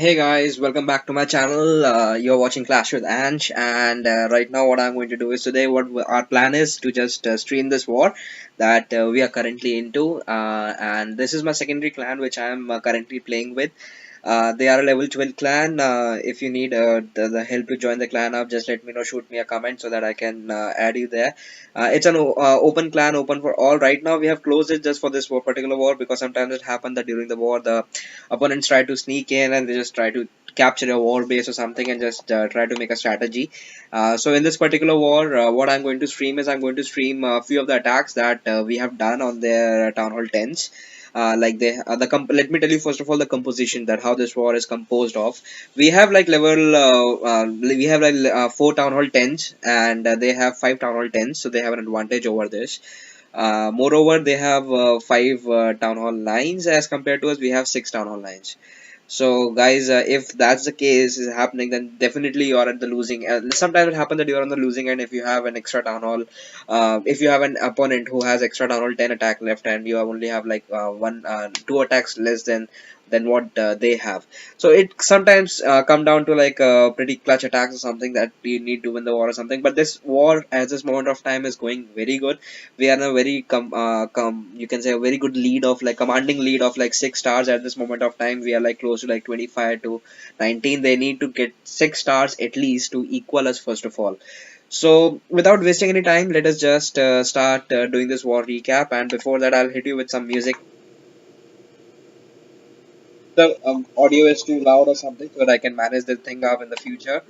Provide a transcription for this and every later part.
Hey guys, welcome back to my channel. You're watching Clash with Ansh, and right now, what I'm going to do is today, our plan is to just stream this war that we are currently into, and this is my secondary clan which I'm currently playing with. They are a level 12 clan. If you need the help to join the clan up, just let me know. Shoot me a comment so that I can add you there. It's an open clan, open for all. Right now, we have closed it just for this particular war because sometimes it happened that during the war, the opponents try to sneak in and they just try to capture a war base or something and just try to make a strategy. So in this particular war, what I'm going to stream is I'm going to stream a few of the attacks that we have done on their town hall 10s. Like they let me tell you first of all the composition, that how this war is composed of. We have like we have like four town hall 10s, and they have five town hall 10s, so they have an advantage over this. Moreover, they have five town hall lines as compared to us. We have six town hall lines. So, guys, if that's the case is happening, then definitely you are at the losing. Sometimes it happens that you are on the losing end if you have an extra town hall. If you have an opponent who has extra town hall 10 attack left, and you only have like two attacks less than what they have. So it sometimes come down to like pretty clutch attacks or something that you need to win the war or something. But this war at this moment of time is going very good. We are in a very you can say a very good lead of like commanding lead of like 6 stars at this moment of time. We are like close to like 25 to 19. They need to get 6 stars at least to equal us first of all. So without wasting any time, let us just start doing this war recap, and before that I'll hit you with some music. The audio is too loud or something so that I can manage this thing up in the future.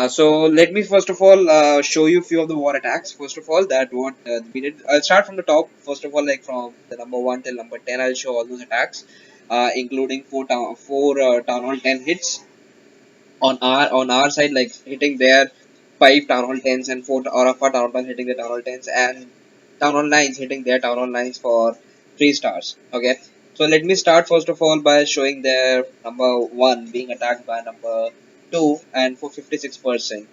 So let me first of all show you a few of the war attacks. First of all, that what we did. I'll start from the top. First of all, like from the number 1 till number 10, I'll show all those attacks, including four town hall 10 hits on our side, like hitting their five town hall 10s, and four or of our town hall hitting the town hall 10s, and town hall 9s hitting their town hall 9s for 3 stars. Okay, so let me start first of all by showing their number 1 being attacked by number 2 and for 56%.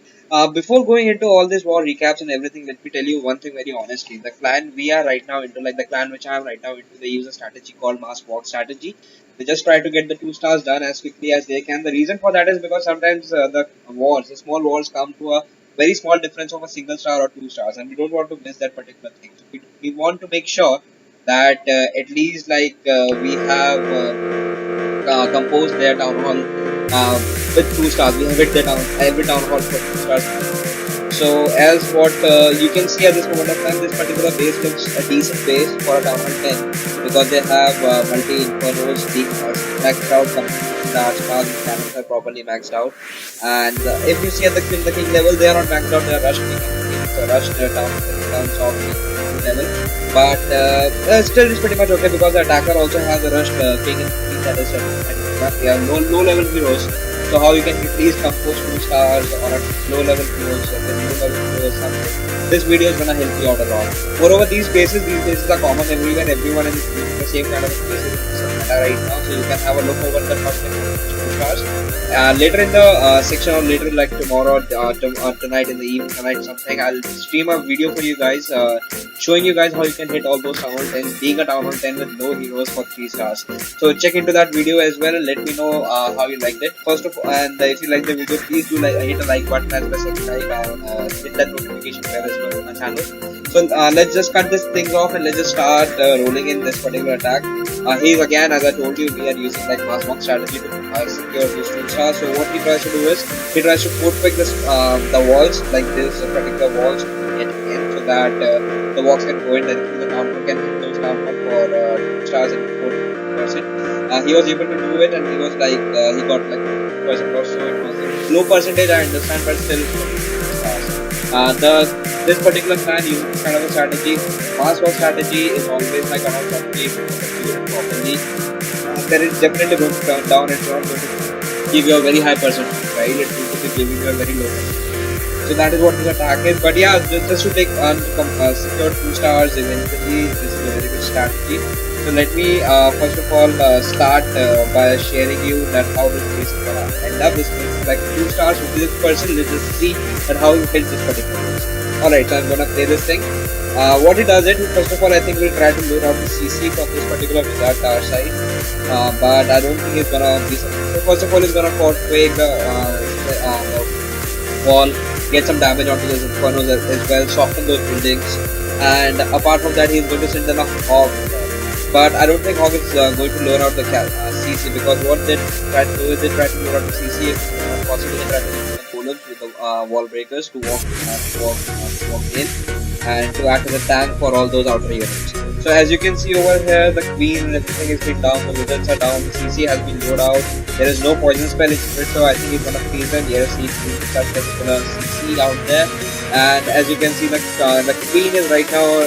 Before going into all this war recaps and everything, let me tell you one thing very honestly. The clan we are right now into, like the clan which I am right now into, they use a strategy called mass walk strategy. They just try to get the 2 stars done as quickly as they can. The reason for that is because sometimes the small wars, come to a very small difference of a single star or 2 stars, and we don't want to miss that particular thing. So we want to make sure that at least like we have composed their town hall with 2 stars. We have hit their every town hall for 2 stars. So as what you can see at this moment of time, this particular base looks a decent base for a town hall 10 because they have multi infernos being maxed out, completely large stars and cannons are properly maxed out. And if you see at the king level, they are not maxed out. They are rushed king, so rushed down in terms of king level. But still, it's pretty much okay because the attacker also has a rushed king and queen, that is yeah, low level heroes. So how you can at least compose 2 stars on a low level heroes or the low level heroes something. This video is gonna help you out a lot. Moreover, these bases are common everywhere. Everyone is using the same kind of bases right now, so you can have a look over the top 2 stars. Later in the section, or later like tomorrow, tonight in the evening, tonight something, I'll stream a video for you guys, showing you guys how you can hit all those town hall 10s, being a town hall 10 with no heroes for 3 stars. So check into that video as well and let me know how you liked it. First of all, and if you like the video, please do hit a like button as well as subscribe, and hit that notification bell as well on my channel. So let's just cut this thing off and let's just start rolling in this particular attack. Here again, as I told you, we are using like mass walk strategy to secure these 2 stars. So what he tries to do is he tries to put pick this the walls, like this particular walls, get in so that the walks can go in and the town can hit those town for 2 stars and 4%. He was able to do it, and he was like he got like 2% or so. It was a low percentage, I understand, but still 2 stars. This particular clan uses this kind of a strategy. Mass war strategy is always like around 20 properly. There is definitely going to turn down. It's not going to give you a very high percentage, right? It's going to give you a very low percentage. So that is what this attack is. But yeah, just to take secure 2 stars eventually, this is a very good strategy. So let me first of all start by sharing you that how this base is gonna end up. This base is like 2 stars with this person. Let's just see that how you hit this particular base. Alright, so I'm gonna play this thing. What it does, first of all, I think we'll try to load out the CC from this particular wizard tower side. but I don't think he's gonna be successful. First of all, he's gonna quake the wall, get some damage onto those infernos as well, soften those buildings, and apart from that, he's going to send in a hog. But I don't think Hog is going to lower out the CC, because what they try to do is they try to lower out the CC if possible. They try to use the columns with the wall breakers to walk in and to act as a tank for all those outer units. So as you can see over here, the queen and everything has been down, the wizards are down, the CC has been lowered out. There is no poison spell in it, so I think he's gonna freeze them. Yes, he's gonna CC out there. And as you can see, the queen is right now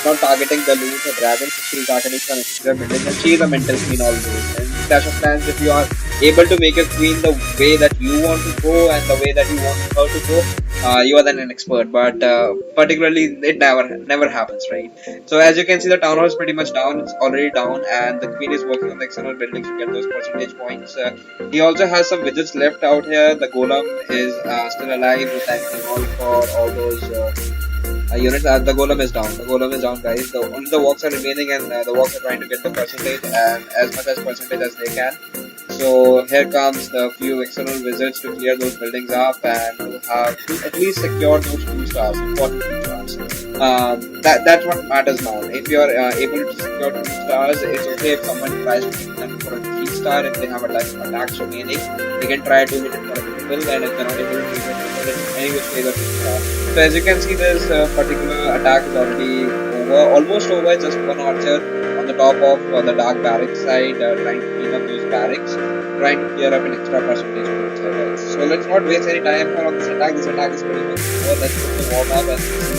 not targeting the loot or dragons, she's targeting some extra buildings, and she is a mental queen always. And Clash of Clans, if you are able to make a queen the way that you want to go and the way that you want her to go, you are then an expert. But particularly, it never happens, right? So as you can see, the town hall is pretty much down. It's already down, and the queen is working on the external buildings to get those percentage points. He also has some widgets left out here. The golem is still alive. We're thanking all for all those units. The golem is down. The golem is down, guys. Only the walks are remaining, and the walks are trying to get the percentage and as much as percentage as they can. So here comes the few external wizards to clear those buildings up and to have to at least secure those 2 stars, important 2 stars. That's what matters now. If you are able to secure 2 stars, it's okay if someone tries to hit them for a 3 star. If they have attacks remaining, they can try to hit it for a triple, and if they're not able to hit it for any which way, the 2 star. So as you can see, this particular attack is already over, almost over. Just one archer on the top of the dark barracks side, trying to clean up those barracks, trying to clear up an extra percentage points. So let's not waste any time on this attack. This attack is pretty much over. Let's put the warm up and see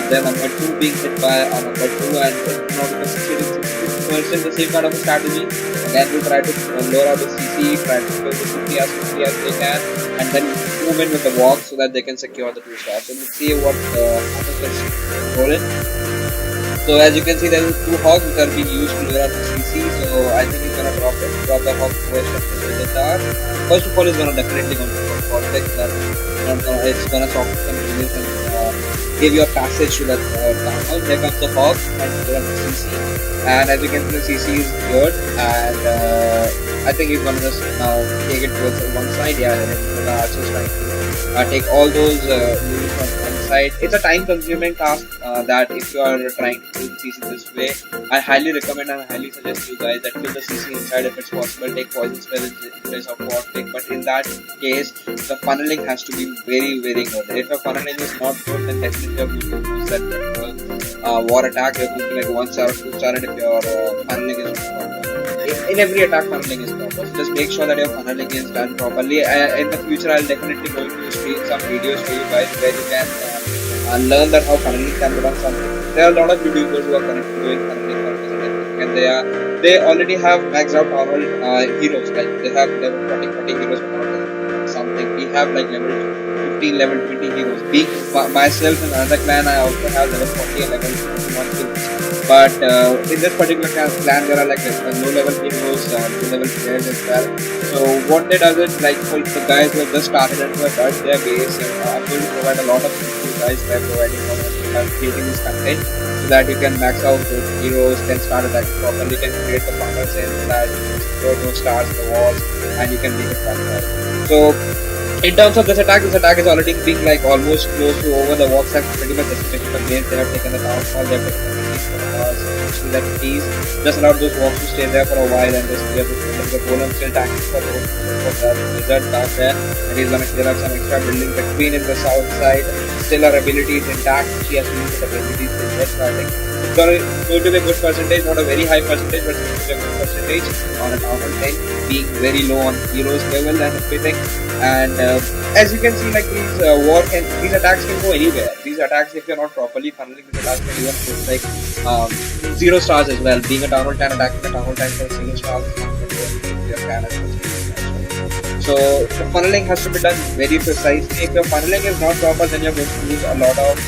their number 2 being hit by number 2, and in order to succeed in 60% the same kind of a strategy. Again, we'll try to lower out the CC, try to kill the CP as quickly as they can, and then move in with the walk so that they can secure the 2 stars. So let's see what happens. Let's roll in. So as you can see, there are 2 hogs which are being used to lower out the CC. So I think he's gonna drop the hog first of the tower. First of all, he's gonna definitely going to protect that. It's gonna soften some units and give you a passage to that town hall. Here comes the hog and clear up the CC. And as you can see, the CC is good, and I think he's gonna just now take it towards one side. Yeah, and the archers trying to take all those units on one side. It's a time-consuming task that if you are trying to kill the CC this way, I highly recommend and I highly suggest you guys that kill the CC inside if it's possible. Take poison spell in place of warfare, but in that case, the funneling has to be very, very good. If your funneling is not good, then definitely you're going to use that war attack. You're going to like 1 star or 2 star, and if your funneling is not proper. In every attack, funneling is proper. So just make sure that your funneling is done properly. In the future, I'll definitely going to stream some videos for you guys where you can learn that how funneling can be done. Something. There are a lot of YouTubers who are currently doing funneling and they already have maxed out our heroes. Like they have level 40 heroes for something. We have like level 15, level 20 heroes. Being myself in another clan, I also have level 40 and level 21 heroes. But in this particular clan, there are like low level heroes, low level players as well. So what they does is like for the guys who have just started and who have done their base, I'm going to provide a lot of things to you guys by providing creating this content so that you can max out those heroes, can start attacking properly, can create the funnels in that, throw those stars in the walls, and you can make it proper. So in terms of this attack is already being like almost close to over. The walks have pretty much decimated the base. They have taken the town hall, they have taken the buildings for especially that trees. Just allowed those walks to stay there for a while and just clear the golem still tanking for the wizard down there, and he's gonna clear up some extra buildings. The queen in the south side, still her ability is intact. She has to use her abilities in this, so I think it's going to be a good percentage, not a very high percentage, but it's going to be a good percentage on a town hall 10, being very low on heroes level and everything. And as you can see, like these attacks can go anywhere. These attacks, if you're not properly funneling, these attacks can even put like 0 stars as well. Being a town hall 10 attacking the town hall 10 for 0 stars is not going to go your clan as well. So the funneling has to be done very precisely. If your funneling is not proper, then you're going to lose a lot of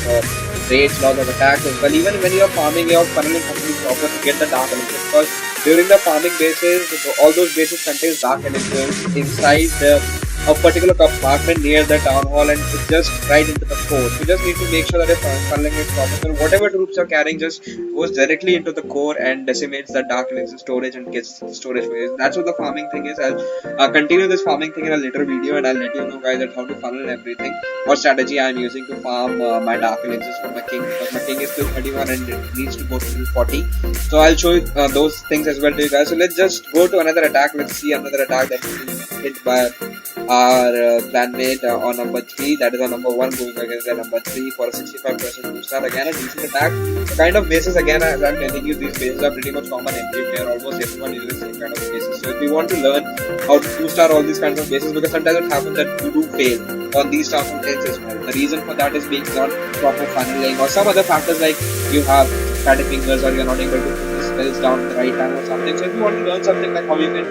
raids, lot of attacks as well. Even when you're farming, your funneling has to be proper to get the dark elements, because during the farming bases, all those bases contain dark elements inside the a particular compartment near the town hall, and it's just right into the core. You just need to make sure that your funneling is proper. So whatever troops you're carrying just goes directly into the core and decimates the dark elixir storage and gets the storage phase. That's what the farming thing is. I'll continue this farming thing in a later video, and I'll let you know guys that how to funnel everything, what strategy I'm using to farm my dark elixirs for my king, because my king is still 31 and it needs to go to 40. So I'll show you those things as well to you guys. So let's just go to another attack. Let's see another attack that is hit by our clanmate on number 3, that is on number 1 going against the number 3 for a 65% boost. Again a decent attack. The kind of bases, again as I'm telling you, these bases are pretty much common everywhere. Almost everyone uses the same kind of bases. So if you want to learn how to 2-star all these kinds of bases, because sometimes it happens that you do fail on these town hall 10s as well. The reason for that is being not proper funneling or some other factors like you have fatty fingers or you're not able to put the spells down at the right time or something. So if you want to learn something like how you can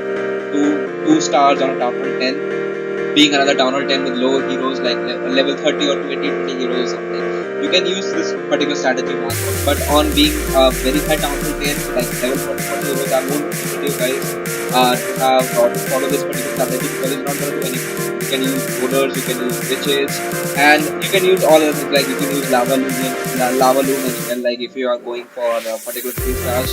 do 2 stars on a town hall 10, being another town hall 10 with low heroes like level 30 or 20 heroes or something, you can use this particular strategy once. But on being very high town hall 10 like level 40 heroes, I won't recommend you guys to have or to follow this particular strategy, because it's not going to do anything. You can use boulders, you can use witches, and you can use all other things, like you can use lava loom as well. Like if you are going for a particular 3 stars,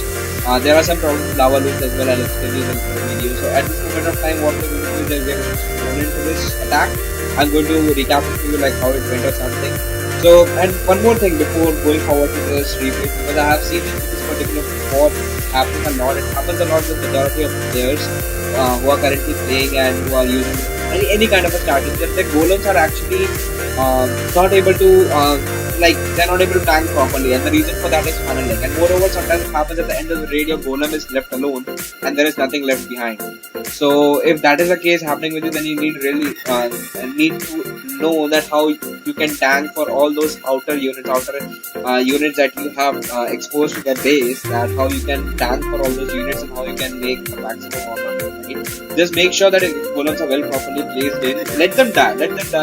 there are some problems with lava looms as well. I'll explain you in the video. So at this moment of time, what we're going to do is we're going to go into this attack. I'm going to recap it to you like how it went or something. So, and one more thing before going forward to this replay, because I have seen this particular war happening a lot. It happens a lot with the majority of players who are currently playing and who are using any kind of a strategy. That the golems are actually not able to they're not able to tank properly, and the reason for that is funneling. And moreover, sometimes it happens at the end of the raid, your golem is left alone and there is nothing left behind. So if that is the case happening with you, then you need really need to know that how you can tank for all those outer units that you have exposed to the base, that how you can tank for all those units and how you can make the maximum out of them, right? Just make sure that golems are well properly placed in. Let them die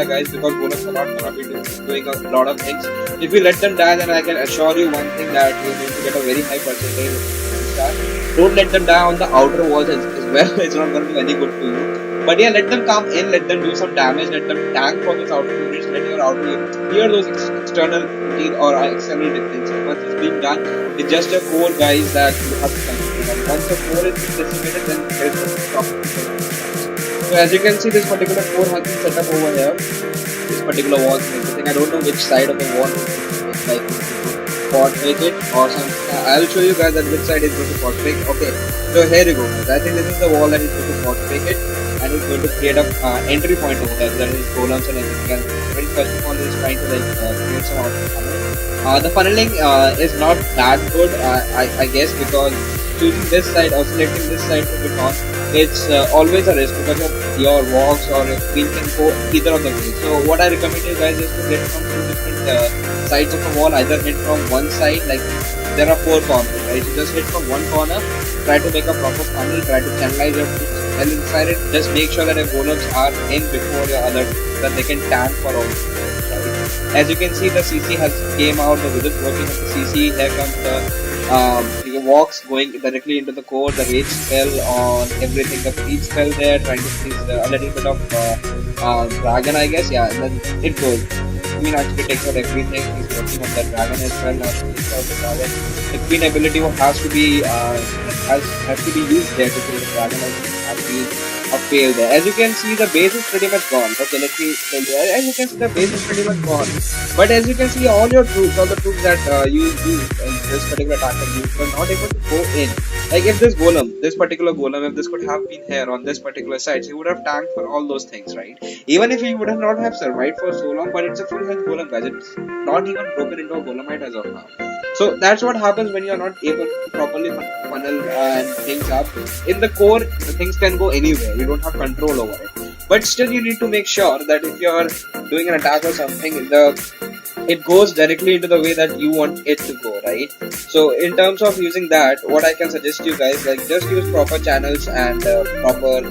guys, because golems are not going to be doing a lot of things. If you let them die, then I can assure you one thing, that you're going to get a very high percentage. Don't let them die on the outer walls as well. It's not going to be any good to you. But yeah, let them come in, let them do some damage, let them tank for those outer units, let your outer units clear those external or external defenses. Once it's being done, it's just a core guys that you have to consider. Once the core is decimated, then there's no problem. So as you can see, this particular core has been set up over here. This particular wall and everything. I don't know which side of the wall it's like portrait it or something. I'll show you guys that which side is going to portrait. Okay, so here you go guys. I think this is the wall that is going to portrait it, and it's going to create a entry point over there. That is golems and everything. And first of all, is trying to create some funnel. The funneling is not that good, I guess, because choosing this side or selecting this side to become, it's always a risk, because your walks or your queen can go either of the way. So what I recommend you guys is to get from two different sides of the wall. Either hit from one side, like there are 4 corners, right? So just hit from one corner, try to make a proper funnel, try to channelize your troops well inside it. Just make sure that your golems are in before your other, so that they can tank for all. As you can see, the CC has came out, the wizards working on the CC. Here comes the walks going directly into the core, the rage spell on everything, the freeze spell there, trying to freeze a little bit of dragon, I guess, yeah, and then it goes. Queen actually takes out everything. He's working on the dragon as well. Now takes out the dragon. The queen ability has to be used there to kill the dragon. Has to be a fail there. As you can see, the base is pretty much gone. Okay, let me tell you. As you can see, the base is pretty much gone. But as you can see, all the troops that you used in this particular attack, you were not able to go in. Like if this particular golem, if this could have been here on this particular side, he would have tanked for all those things, right? Even if he would have not have survived for so long, but it's a full health golem, guys. It's not even broken into a golemite as of now. So that's what happens when you're not able to properly funnel and things up. In the core, the things can go anywhere. You don't have control over it. But still, you need to make sure that if you're doing an attack or something, it goes directly into the way that you want it to go, right? So in terms of using that, what I can suggest you guys, like just use proper channels and proper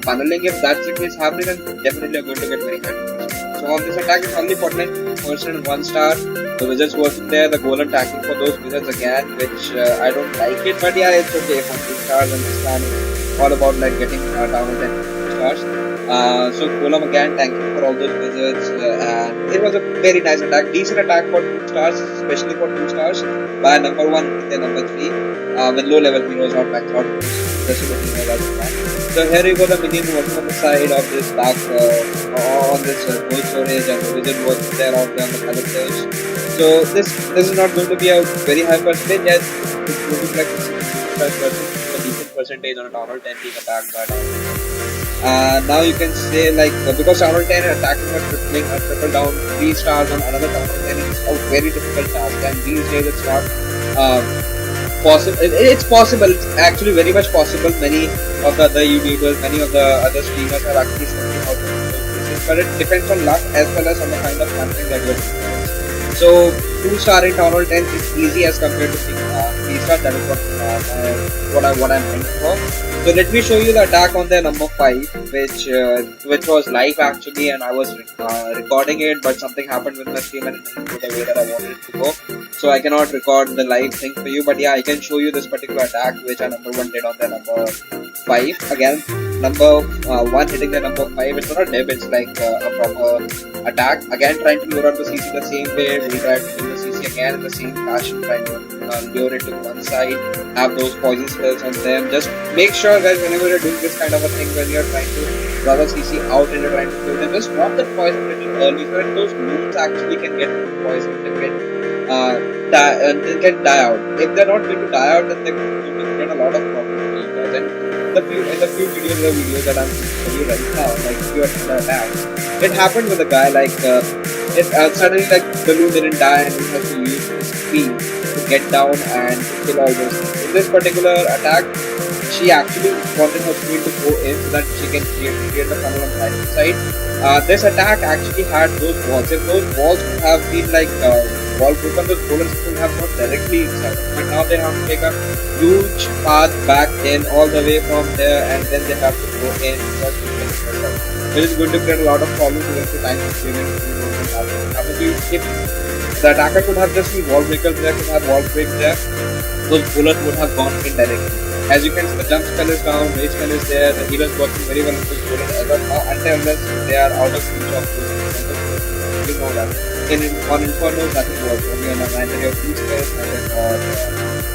funneling. If that's the case happening, then definitely you're going to get very high. So on this attack, it's only 49% 1 star. The wizards working there, the golem tanking for those wizards again, which I don't like it, but yeah, it's okay for 3 stars, and this time it's all about like getting down with 10 stars stars. So Golem again, thank you for all those wizards, and it was a very nice attack, decent attack for 2 stars, especially for 2 stars. By number 1 and then number 3, when low level heroes or max out rest of the heroes as well. So here you go, the minion working on the side of this back, on this gold storage, and the wizard working there out there on the collectors. So this is not going to be a very high percentage. Yes, it's going to be like 65%, a decent percentage on a town hall 10 being attacked by town hall. Now you can say like because town hall 10 attacking or tripling a triple down 3 stars on another town hall 10 is a very difficult task, and these days it's not possible. It's possible. It's actually very much possible. Many of the other YouTubers, many of the other streamers have actually shown you how to do those, but it depends on luck as well as on the kind of content that you're doing. So 2 star in Town Hall 10 is easy as compared to 3 star. That is what I'm thinking for. So let me show you the attack on the number 5, which was live actually, and I was recording it, but something happened with my stream and it didn't go the way that I wanted it to go. So I cannot record the live thing for you, but yeah, I can show you this particular attack which our number 1 did on the number 5. Again, number 1 hitting the number 5. It's not a dip, it's like a proper attack. Again, trying to lure out the CC the same way. We tried to do the CC again in the same fashion, trying to lure it to one side, have those poison spells on them. Just make sure guys, whenever you're doing this kind of a thing, when you're trying to draw the CC out and you're trying to kill them, just drop the poison a little early so that those wounds actually can get poisoned and can die out. If they're not going to die out, then they're going to get a lot of problems for you guys. And in the few videos that I'm showing you right now, like few attacks, it happened with a guy like suddenly like Balloon didn't die and he has to use his speed to get down and kill all those things. In this particular attack, she actually wanted her speed to go in so that she can create the funnel on the right side. This attack actually had those walls. If those walls would have been like wall broken, those bullets would have gone directly inside. But now they have to take a huge path back in all the way from there, and then they have to go in first to get it out. Which is going to create a lot of problems with the time consuming. If the attacker could have just been wall breakers there, could have wall break there, those bullets would have gone in directly. As you can see, the jump spell is down, rage spell is there, the healer is working very well with this bullet as of now, unless they are out of reach of those. You know that. On Inferno, nothing works. Only on a binary of 3 spells or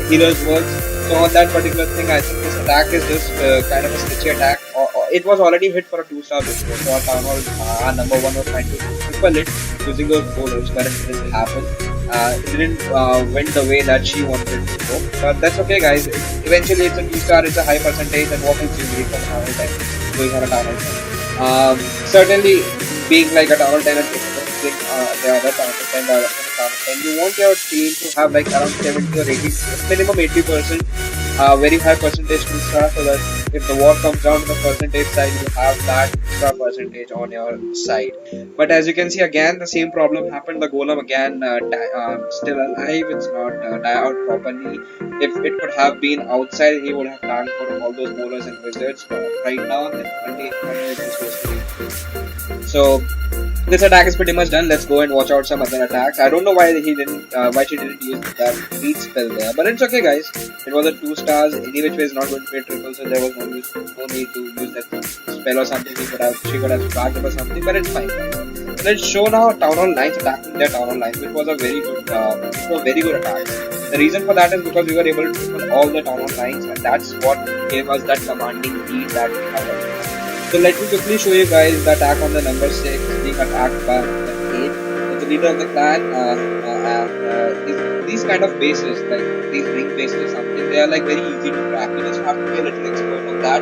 healers works. So on that particular thing, I think this attack is just kind of a stitchy attack. It was already hit for a 2-star before, so our Town Hall number 1 was trying to triple it using those bowlers, but it didn't happen. It didn't went the way that she wanted it to go, but that's okay guys. Eventually it's a 2-star, it's a high percentage, and what else you need from Town Hall 10 going on a Town Hall 10. Certainly being like a Town Hall 10 and the other Town Hall 10, you want your team to have like around 70 or 80, minimum 80%, very high percentage 2-star, so that if the war comes down to the percentage side, you have that extra percentage on your side. But as you can see, again the same problem happened. The Golem again still alive. It's not die out properly. If it could have been outside, he would have tanked for all those bowlers and wizards. But right now, only is supposed to be. So this attack is pretty much done. Let's go and watch out some other attacks. I don't know why she didn't use that reach spell there, but it's okay guys. It was a 2 stars. Any which way is not going to be a triple, so there was no need to use that spell or something. She could have sparked it or something, but it's fine guys. Let's show now Town Hall 9 attacking their Town Hall 9, which was a very good attack. The reason for that is because we were able to triple all the Town Hall 9s, and that's what gave us that commanding lead that we have. So let me quickly show you guys the attack on the number 6 being attacked by the 8. So the leader of the clan, these kind of bases, like these ring bases or something, they are like very easy to crack. You just have to be a little expert on that.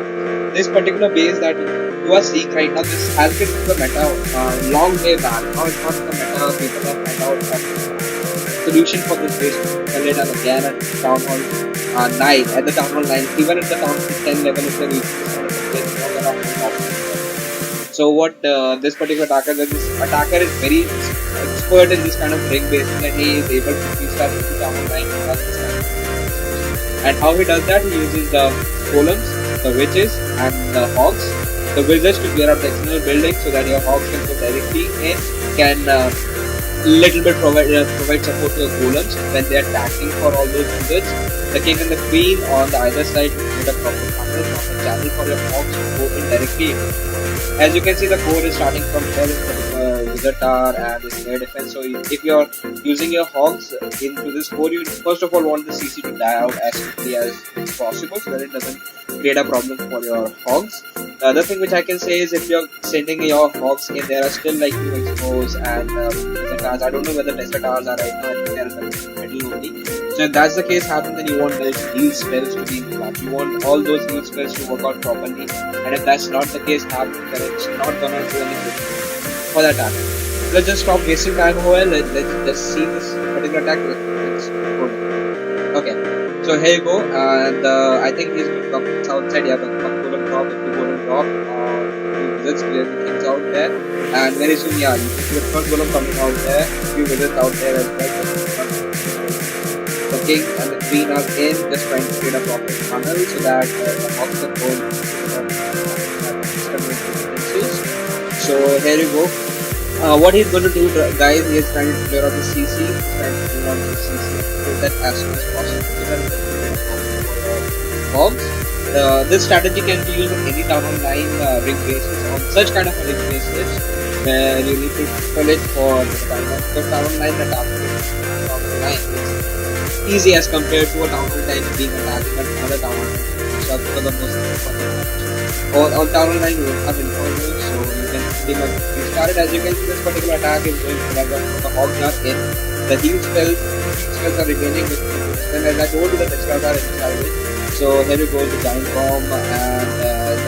This particular base that you are seeing right now, this has been the meta long way back. Now it's not the meta, people have found out a solution for this base. It again at Town Hall 9, at the Town Hall 9, even at the Town Hall 10 level, if they reach so what this particular attacker is very expert in this kind of ring basing, and he is able to restart the Town Hall 9 and how he does that, he uses the golems, the witches and the hogs, the wizards to clear out the external building so that your hogs can go directly in, can little bit provide support to the golems when they are tackling for all those units. The king and the queen on the either side will create a proper funnel, proper channel for your hogs to go in directly. As you can see, the core is starting from here in the wizard tower and this air defense. So if you're using your hogs into this core, you first of all want the CC to die out as quickly as possible so that it doesn't create a problem for your hogs. The other thing which I can say is if you're sending your hogs in, there are still like two expos and wizard towers. I don't know whether Tesla towers are right now. I think they're in the middle only. So if that's the case happen, then you want those heal spells to be in clutch. You want all those heal spells to work out properly. And if that's not the case happen, then it's not gonna do anything for that attack. Let's just stop wasting time over. Let's just see this particular attack. Let's go. Okay. So here you go. And I think he's going to come from south side. Yeah, but golden drop, if you golden drop, let's clear the things out there. And very soon, yeah, you can see the first golem coming out there. Few visits out there as well. The king and the queen are in, just trying to create a proper funnel so that the hogs can go So here you go. What he's going to do, guys, he is trying to clear out the CC. He's trying to clear out the CC so that as soon as possible. Hogs. This strategy can be used on any town online ring basis, on such kind of a ring basis where you need to pull it for the town online attack. Easy as compared to a town hall time being attacked at another town hall time. So because of those on town hall time you have informers, so you can pretty much restart it. As you can see, this particular attack is going to have the hogs are in. The heal spells are remaining with and as I told you the extras are inside it. So here you go the giant bomb and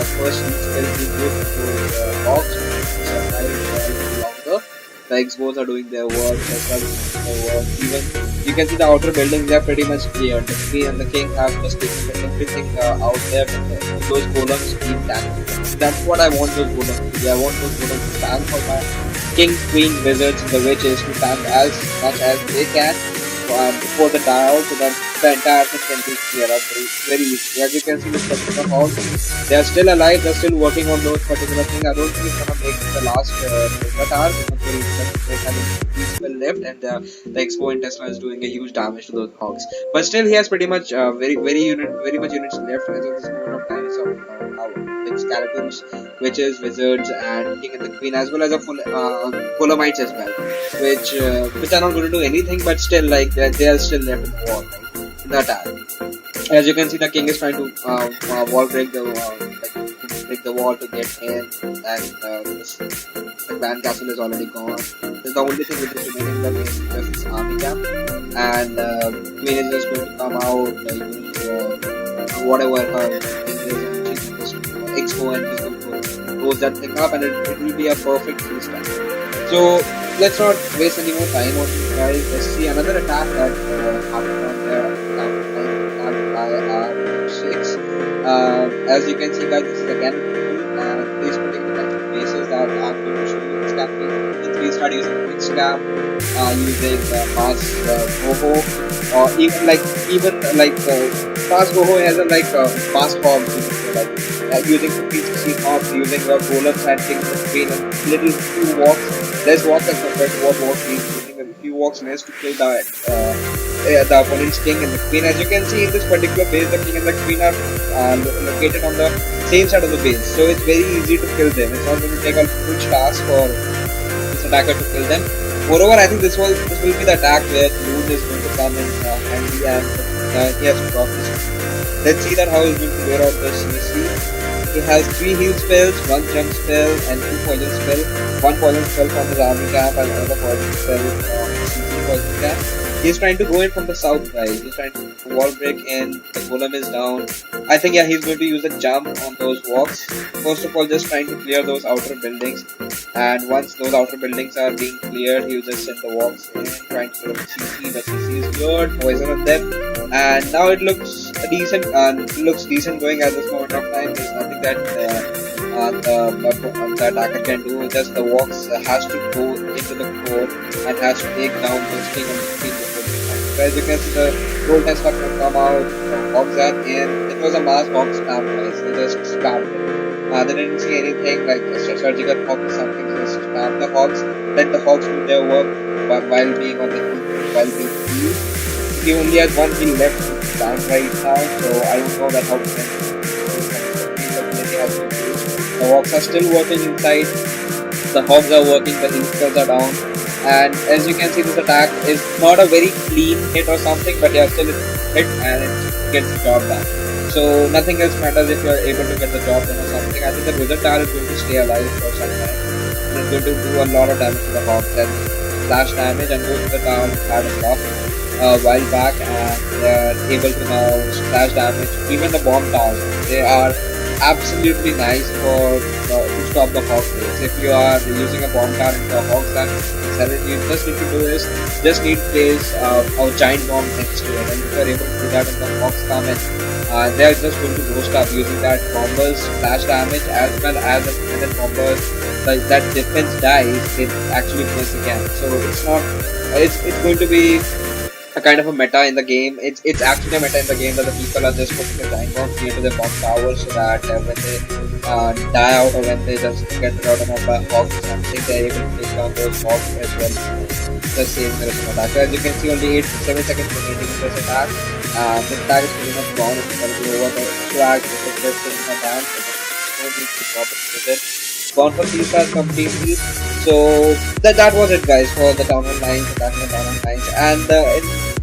the first heal spell being used to hogs longer. The X-bows are doing their work, even you can see the outer buildings, they are pretty much cleared. The queen and the king have just taken everything out there with those golems being tanked. That's what I want those golems to do. I want those golems to tank for my king, queen, wizards, the witches to tank as much as they can before the die out so that the entire thing can be cleared up very easily. As you can see, the particular hogs, they are still alive, they are still working on those particular things. I don't think it's gonna make the last tower because they have peaceful left and the expo in Tesla is doing a huge damage to those hogs. But still, he has pretty much very much units left as of this moment of time. So like skeletons, witches, wizards, and king and the queen, as well as a full Polomites as well, which are not going to do anything, but still like they are still left in the wall, right? In the attack. As you can see, the king is trying to wall break the wall to get in, and the grand castle is already gone. This is the only thing which is remaining in the main just this army camp, and queen is just going to come out, whatever her thing is, and she's just expo and she's going to close that thing up, and it will be a perfect freestyle. So let's not waste any more time on this, guys. Let's see another attack that happened on there. R6. As you can see, guys, this is again these particular bases that I'm going to show you. This can be if we start using quick scam, using fast goho, or even fast goho has a fast hog, using 50-60 hogs, using your golems and kings and queen and little few walks, less walks as compared to what walks means, using a few walks less to kill the opponent's king and the queen. As you can see in this particular base, the king and the queen are located on the same side of the base, so it's very easy to kill them. It's not going to take a huge task for this attacker to kill them. Moreover, I think this will be the attack where Loon is going to come in handy and he has to drop this. Let's see that how he's going to clear out the CC. He has 3 heal spells, 1 jump spell, and 2 poison spell. 1 poison spell from his army camp and another poison spell from his CC poison camp. He's trying to go in from the south, guys. He's trying to wall break in. The golem is down. I think, yeah, he's going to use a jump on those walks. First of all, just trying to clear those outer buildings. And once those outer buildings are being cleared, he'll just send the walks in, trying to clear the CC. The CC is cleared, poison on them. And now it looks decent. Looks decent going at this moment of time. There's nothing that the attacker can do. Just the walks has to go into the core and has to take down those king and queen. As you can see, the told Tesla to come out, hogs are in. It was a mass hog spam, guys. They just spammed it. They didn't see anything like a surgical hog or something. Just spam the hogs. Let the hogs do their work while being on the heat, while being used. He only has one wheel left to down right now, so I don't know that how to has been used. The hogs are still working inside. The hogs are working, the insters are down, and as you can see, this attack is not a very clean hit or something, but yeah, still it's hit and it gets the job done. So nothing else matters if you are able to get the job done or something. I think the wizard tower is going to stay alive for some time. It's going to do a lot of damage to the hogs and slash damage, and those wizard towers had a buff a while back, and they are able to now slash damage. Even the bomb towers, they are absolutely nice for to stop the hog plays. If you are using a bomb tower into a hog stand, you just need to do is just need to place a giant bomb next to it, and if you are able to do that and the hogs come in, they are just going to roast up using that bombers flash damage as well as when the bombers that defense dies, it actually plays again. So it's not it's going to be a kind of a meta in the game. It's actually a meta in the game that the people are just putting the giant bombs near to the bomb towers so that when they die out or when they just get routed off by hogs or something, they're able to take down those hogs as well. Just saving the rest of the attack. So as you can see, only 7 seconds remaining in this attack. This attack is pretty much gone. It's going to be over. The swag is just sitting on down. So no need to drop it with it. Gone for 3 stars completely. So that was it, guys, for the town hall 9s, attacking the town hall 9s. And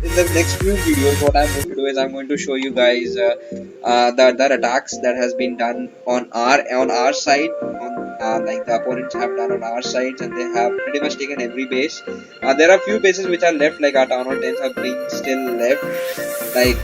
in the next few videos, what I'm going to do is I'm going to show you guys the attacks that has been done on our side, on like the opponents have done on our sides, and they have pretty much taken every base. There are few bases which are left, like our town hall 10s have been still left, like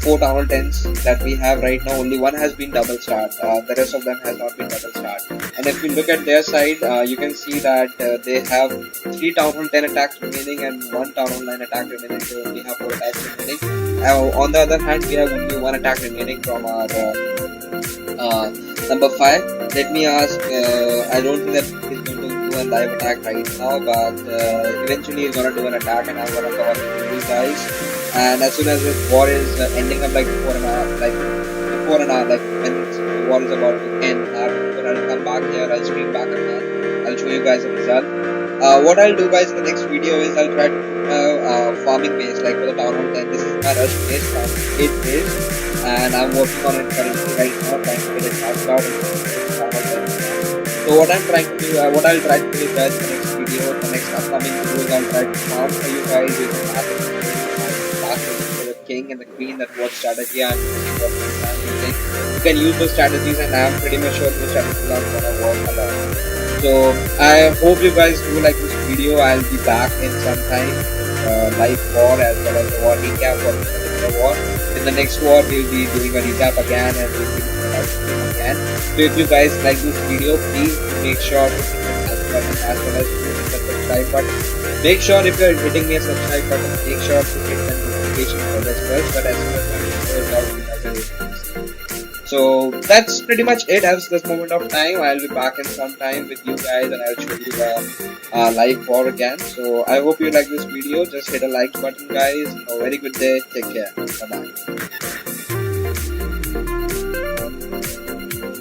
four town hall 10s that we have right now. Only one has been double starred. The rest of them has not been double starred. And if you look at their side, you can see that they have 3 town hall 10 attacks remaining and 1 town hall 9 attack remaining. So we have 4 attacks remaining. On the other hand, we have only 1 attack remaining from our number 5. Let me ask, I don't think that he's going to do a live attack right now, but eventually he's going to do an attack, and I'm going to cover it with you guys. And as soon as this war is ending up like before an hour, like when the war is about to end, I'll come back here, I'll stream back again, I'll show you guys the result. What I'll do, guys, in the next video is I'll try to put farming base, like for the town hall 10. This is my rush base, 8 base, and I'm working on it currently right now, trying to get it maxed out and town hall 10. So what I'm trying to do, what I'll try to do, guys, in the next video, the next upcoming videos, I'll try to farm for you guys using the king and the queen, that what strategy I'm using, what things I'm using. You can use those strategies, and I'm pretty much sure those strategies are gonna work a lot. So I hope you guys do like this video. I'll be back in some time, live war as well as the war recap for this particular war. In the next war, we'll be doing a recap again and we'll be doing a live stream again. So if you guys like this video, please make sure to hit the like button as well as hit the subscribe button. Make sure if you're hitting me a subscribe button, make sure to hit the notification bell as well, but as soon as my video is out, you guys are able to see. So that's pretty much it at this moment of time. I'll be back in some time with you guys, and I'll show you the live war again. So I hope you like this video. Just hit a like button, guys. Have a very good day. Take care. Bye bye.